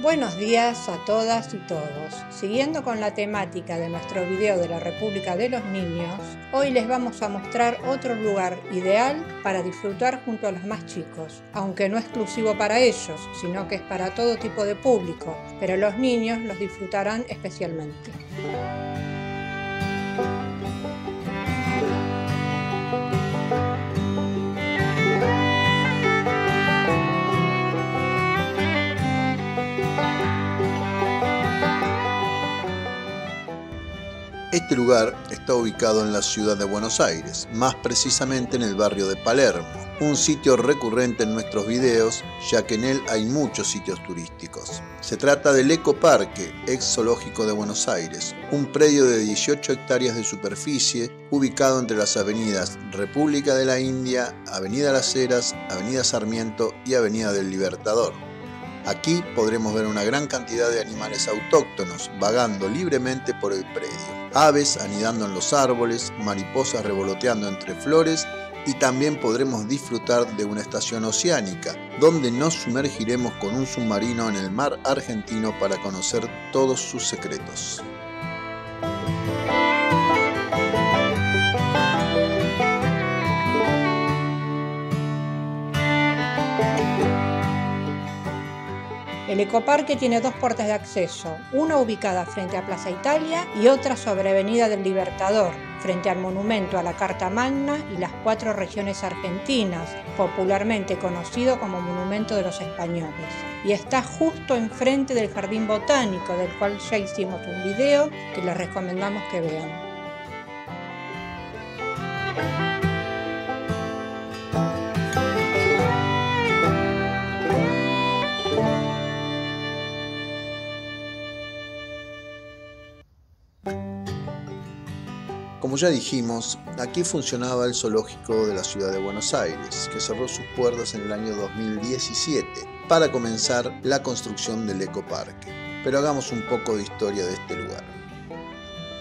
Buenos días a todas y todos. Siguiendo con la temática de nuestro video de la República de los Niños, hoy les vamos a mostrar otro lugar ideal para disfrutar junto a los más chicos, aunque no exclusivo para ellos, sino que es para todo tipo de público, pero los niños los disfrutarán especialmente. Este lugar está ubicado en la ciudad de Buenos Aires, más precisamente en el barrio de Palermo, un sitio recurrente en nuestros videos, ya que en él hay muchos sitios turísticos. Se trata del Ecoparque, ex zoológico de Buenos Aires, un predio de 18 hectáreas de superficie, ubicado entre las avenidas República de la India, Avenida Las Heras, Avenida Sarmiento y Avenida del Libertador. Aquí podremos ver una gran cantidad de animales autóctonos vagando libremente por el predio. Aves anidando en los árboles, mariposas revoloteando entre flores y también podremos disfrutar de una estación oceánica, donde nos sumergiremos con un submarino en el mar argentino para conocer todos sus secretos. El Ecoparque tiene dos puertas de acceso, una ubicada frente a Plaza Italia y otra sobre Avenida del Libertador, frente al monumento a la Carta Magna y las 4 regiones argentinas, popularmente conocido como Monumento de los Españoles. Y está justo enfrente del Jardín Botánico, del cual ya hicimos un video que les recomendamos que vean. Como ya dijimos, aquí funcionaba el zoológico de la ciudad de Buenos Aires, que cerró sus puertas en el año 2017 para comenzar la construcción del Ecoparque. Pero hagamos un poco de historia de este lugar.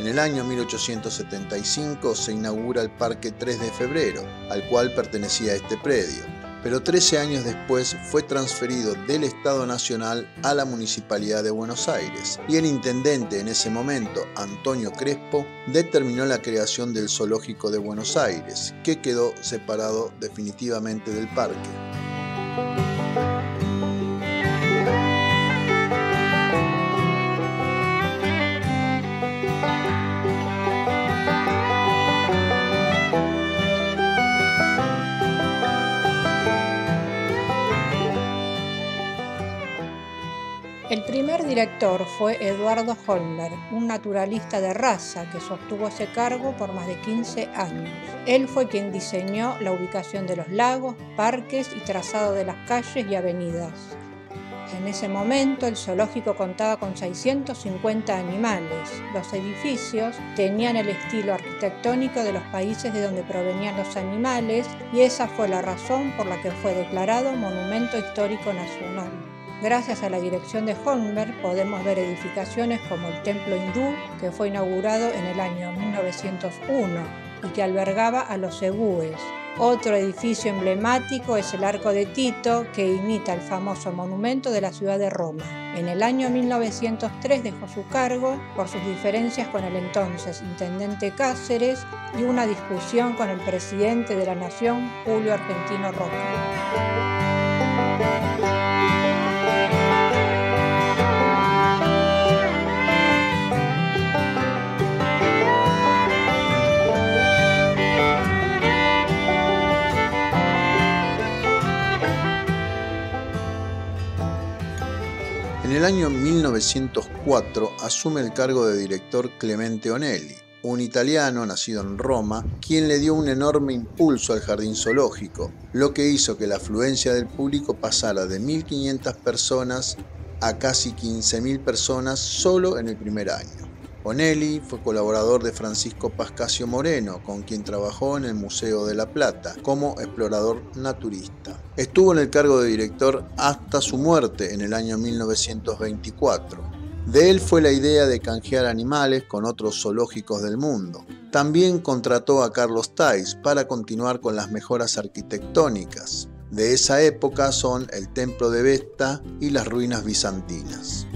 En el año 1875 se inaugura el Parque 3 de Febrero, al cual pertenecía este predio. Pero 13 años después fue transferido del Estado Nacional a la Municipalidad de Buenos Aires y el intendente en ese momento, Antonio Crespo, determinó la creación del Zoológico de Buenos Aires, que quedó separado definitivamente del parque. El primer director fue Eduardo Holmberg, un naturalista de raza que sostuvo ese cargo por más de 15 años. Él fue quien diseñó la ubicación de los lagos, parques y trazado de las calles y avenidas. En ese momento el zoológico contaba con 650 animales. Los edificios tenían el estilo arquitectónico de los países de donde provenían los animales y esa fue la razón por la que fue declarado Monumento Histórico Nacional. Gracias a la dirección de Holmberg podemos ver edificaciones como el Templo Hindú, que fue inaugurado en el año 1901 y que albergaba a los cebúes. Otro edificio emblemático es el Arco de Tito, que imita el famoso monumento de la ciudad de Roma. En el año 1903 dejó su cargo por sus diferencias con el entonces intendente Cáceres y una discusión con el presidente de la Nación, Julio Argentino Roca. En el año 1904 asume el cargo de director Clemente Onelli, un italiano nacido en Roma, quien le dio un enorme impulso al jardín zoológico, lo que hizo que la afluencia del público pasara de 1.500 personas a casi 15.000 personas solo en el primer año. Onelli fue colaborador de Francisco Pascasio Moreno, con quien trabajó en el Museo de La Plata como explorador naturista. Estuvo en el cargo de director hasta su muerte en el año 1924. De él fue la idea de canjear animales con otros zoológicos del mundo. También contrató a Carlos Tais para continuar con las mejoras arquitectónicas. De esa época son el Templo de Vesta y las ruinas bizantinas.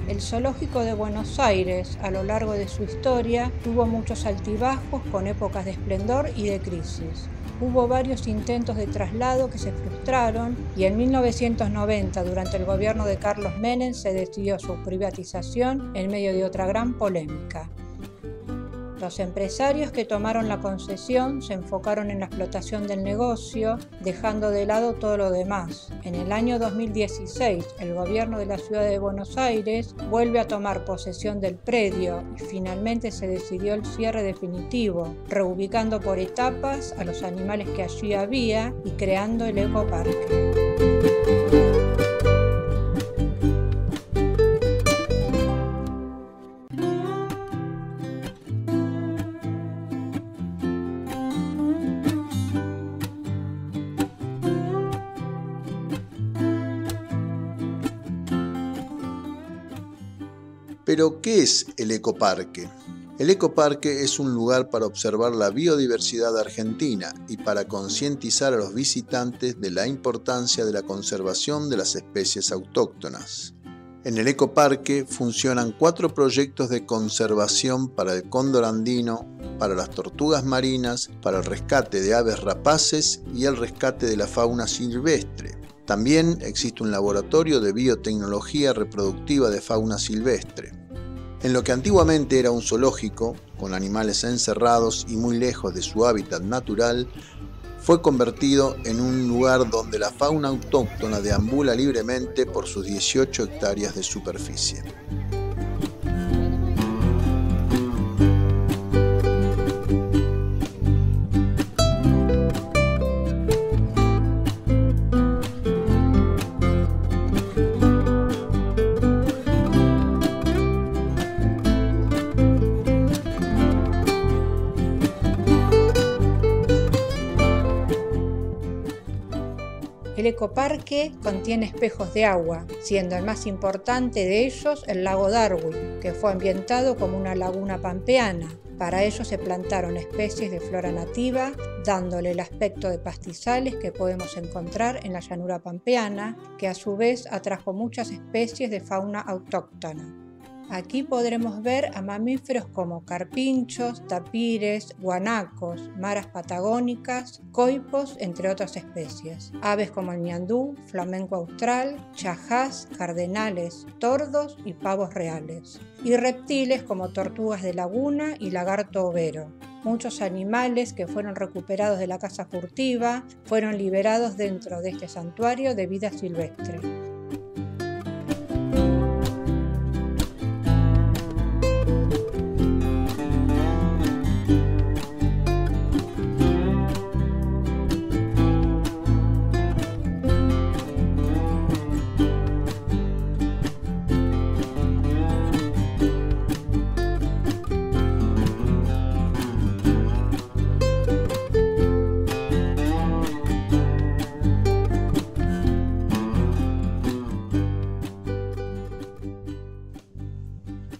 El Zoológico de Buenos Aires, a lo largo de su historia, tuvo muchos altibajos con épocas de esplendor y de crisis. Hubo varios intentos de traslado que se frustraron y en 1990, durante el gobierno de Carlos Menem, se decidió su privatización en medio de otra gran polémica. Los empresarios que tomaron la concesión se enfocaron en la explotación del negocio, dejando de lado todo lo demás. En el año 2016, el gobierno de la ciudad de Buenos Aires vuelve a tomar posesión del predio y finalmente se decidió el cierre definitivo, reubicando por etapas a los animales que allí había y creando el ecoparque. Pero, ¿qué es el ecoparque? El ecoparque es un lugar para observar la biodiversidad argentina y para concientizar a los visitantes de la importancia de la conservación de las especies autóctonas. En el ecoparque funcionan 4 proyectos de conservación para el cóndor andino, para las tortugas marinas, para el rescate de aves rapaces y el rescate de la fauna silvestre. También existe un laboratorio de biotecnología reproductiva de fauna silvestre. En lo que antiguamente era un zoológico, con animales encerrados y muy lejos de su hábitat natural, fue convertido en un lugar donde la fauna autóctona deambula libremente por sus 18 hectáreas de superficie. El ecoparque contiene espejos de agua, siendo el más importante de ellos el lago Darwin, que fue ambientado como una laguna pampeana. Para ello se plantaron especies de flora nativa, dándole el aspecto de pastizales que podemos encontrar en la llanura pampeana, que a su vez atrajo muchas especies de fauna autóctona. Aquí podremos ver a mamíferos como carpinchos, tapires, guanacos, maras patagónicas, coipos, entre otras especies. Aves como el ñandú, flamenco austral, chajás, cardenales, tordos y pavos reales. Y reptiles como tortugas de laguna y lagarto overo. Muchos animales que fueron recuperados de la caza furtiva fueron liberados dentro de este santuario de vida silvestre.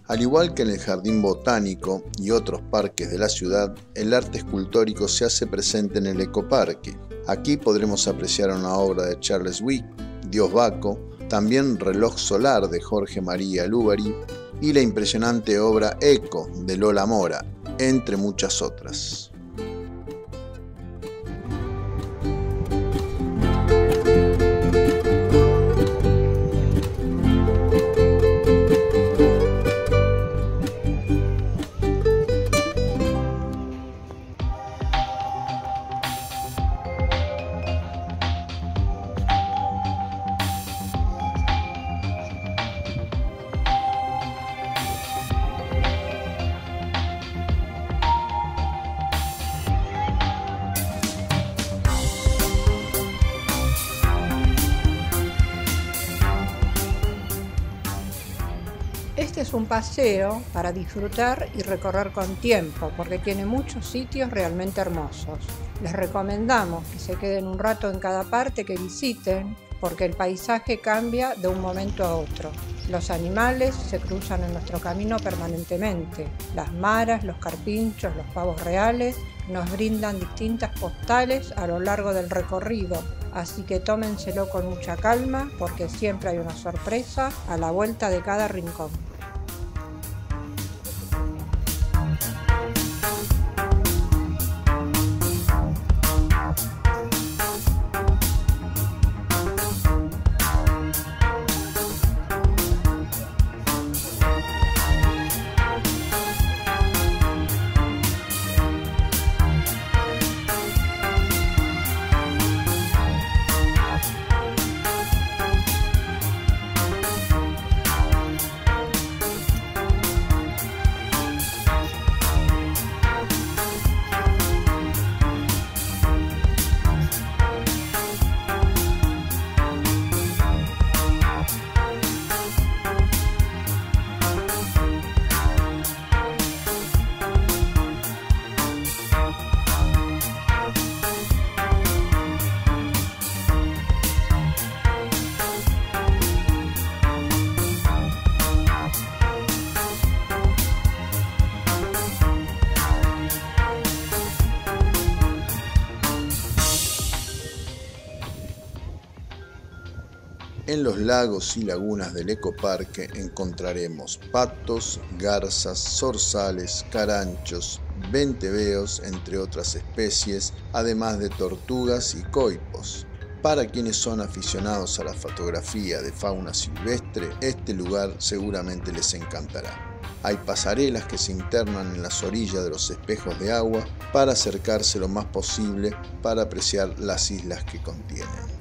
Al igual que en el Jardín Botánico y otros parques de la ciudad, el arte escultórico se hace presente en el ecoparque. Aquí podremos apreciar una obra de Charles Wick, Dios Baco, también Reloj Solar de Jorge María Lúbari y la impresionante obra Eco de Lola Mora, entre muchas otras. Este es un paseo para disfrutar y recorrer con tiempo, porque tiene muchos sitios realmente hermosos. Les recomendamos que se queden un rato en cada parte que visiten, porque el paisaje cambia de un momento a otro. Los animales se cruzan en nuestro camino permanentemente. Las maras, los carpinchos, los pavos reales nos brindan distintas postales a lo largo del recorrido, así que tómenselo con mucha calma porque siempre hay una sorpresa a la vuelta de cada rincón. En los lagos y lagunas del ecoparque encontraremos patos, garzas, zorzales, caranchos, venteveos, entre otras especies, además de tortugas y coipos. Para quienes son aficionados a la fotografía de fauna silvestre, este lugar seguramente les encantará. Hay pasarelas que se internan en las orillas de los espejos de agua para acercarse lo más posible para apreciar las islas que contienen.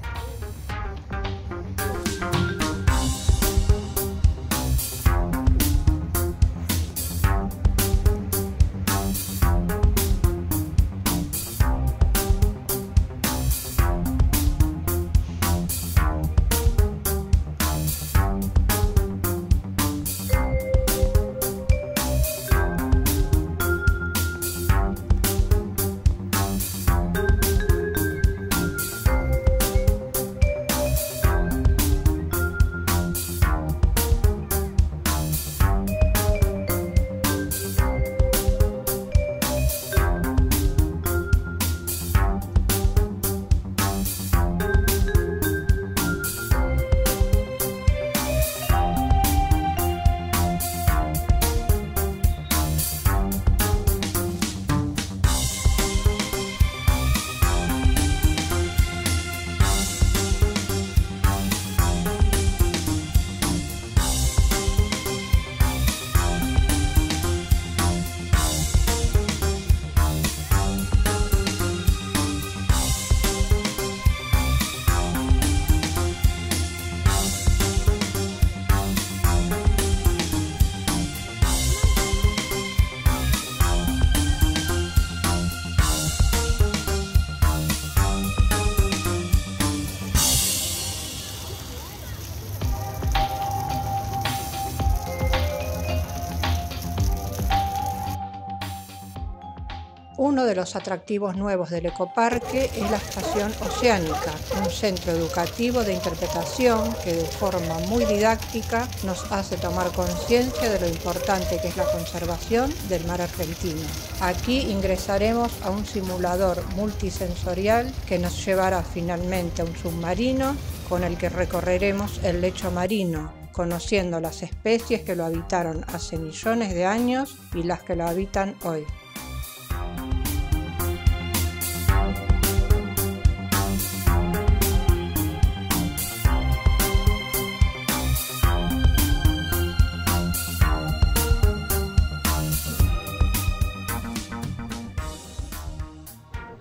Uno de los atractivos nuevos del ecoparque es la Estación Oceánica, un centro educativo de interpretación que de forma muy didáctica nos hace tomar conciencia de lo importante que es la conservación del mar argentino. Aquí ingresaremos a un simulador multisensorial que nos llevará finalmente a un submarino con el que recorreremos el lecho marino, conociendo las especies que lo habitaron hace millones de años y las que lo habitan hoy.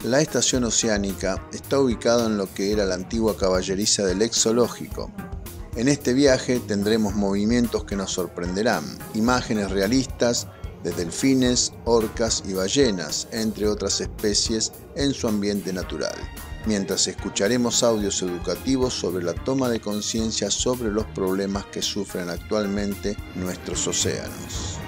La estación oceánica está ubicada en lo que era la antigua caballeriza del ex zoológico. En este viaje tendremos movimientos que nos sorprenderán, imágenes realistas de delfines, orcas y ballenas, entre otras especies en su ambiente natural. mientras escucharemos audios educativos sobre la toma de conciencia sobre los problemas que sufren actualmente nuestros océanos.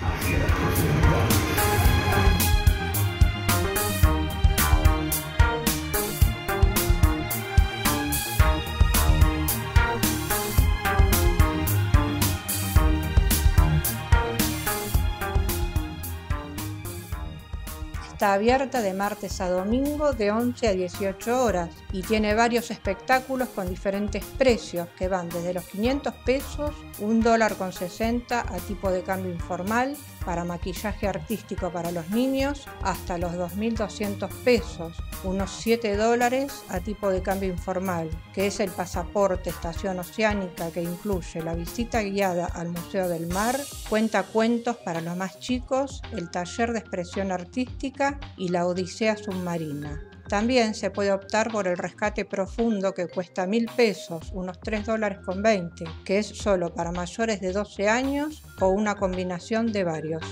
Está abierta de martes a domingo de 11 a 18 horas y tiene varios espectáculos con diferentes precios que van desde los 500 pesos, $1,60 a tipo de cambio informal para maquillaje artístico para los niños, hasta los 2.200 pesos, unos $7 a tipo de cambio informal, que es el pasaporte Estación Oceánica, que incluye la visita guiada al Museo del Mar, cuentacuentos para los más chicos, el taller de expresión artística y la Odisea submarina. También se puede optar por el rescate profundo, que cuesta 1.000 pesos, unos $3,20, que es solo para mayores de 12 años o una combinación de varios.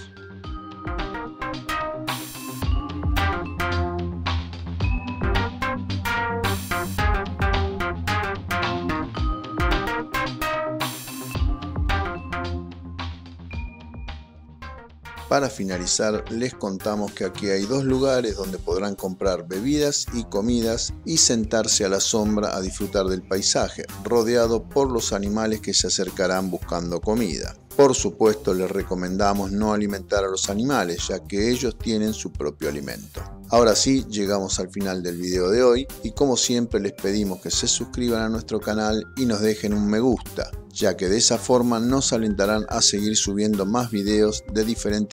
Para finalizar, les contamos que aquí hay 2 lugares donde podrán comprar bebidas y comidas y sentarse a la sombra a disfrutar del paisaje, rodeado por los animales que se acercarán buscando comida. Por supuesto, les recomendamos no alimentar a los animales, ya que ellos tienen su propio alimento. Ahora sí, llegamos al final del video de hoy y como siempre les pedimos que se suscriban a nuestro canal y nos dejen un me gusta, ya que de esa forma nos alentarán a seguir subiendo más videos de diferentes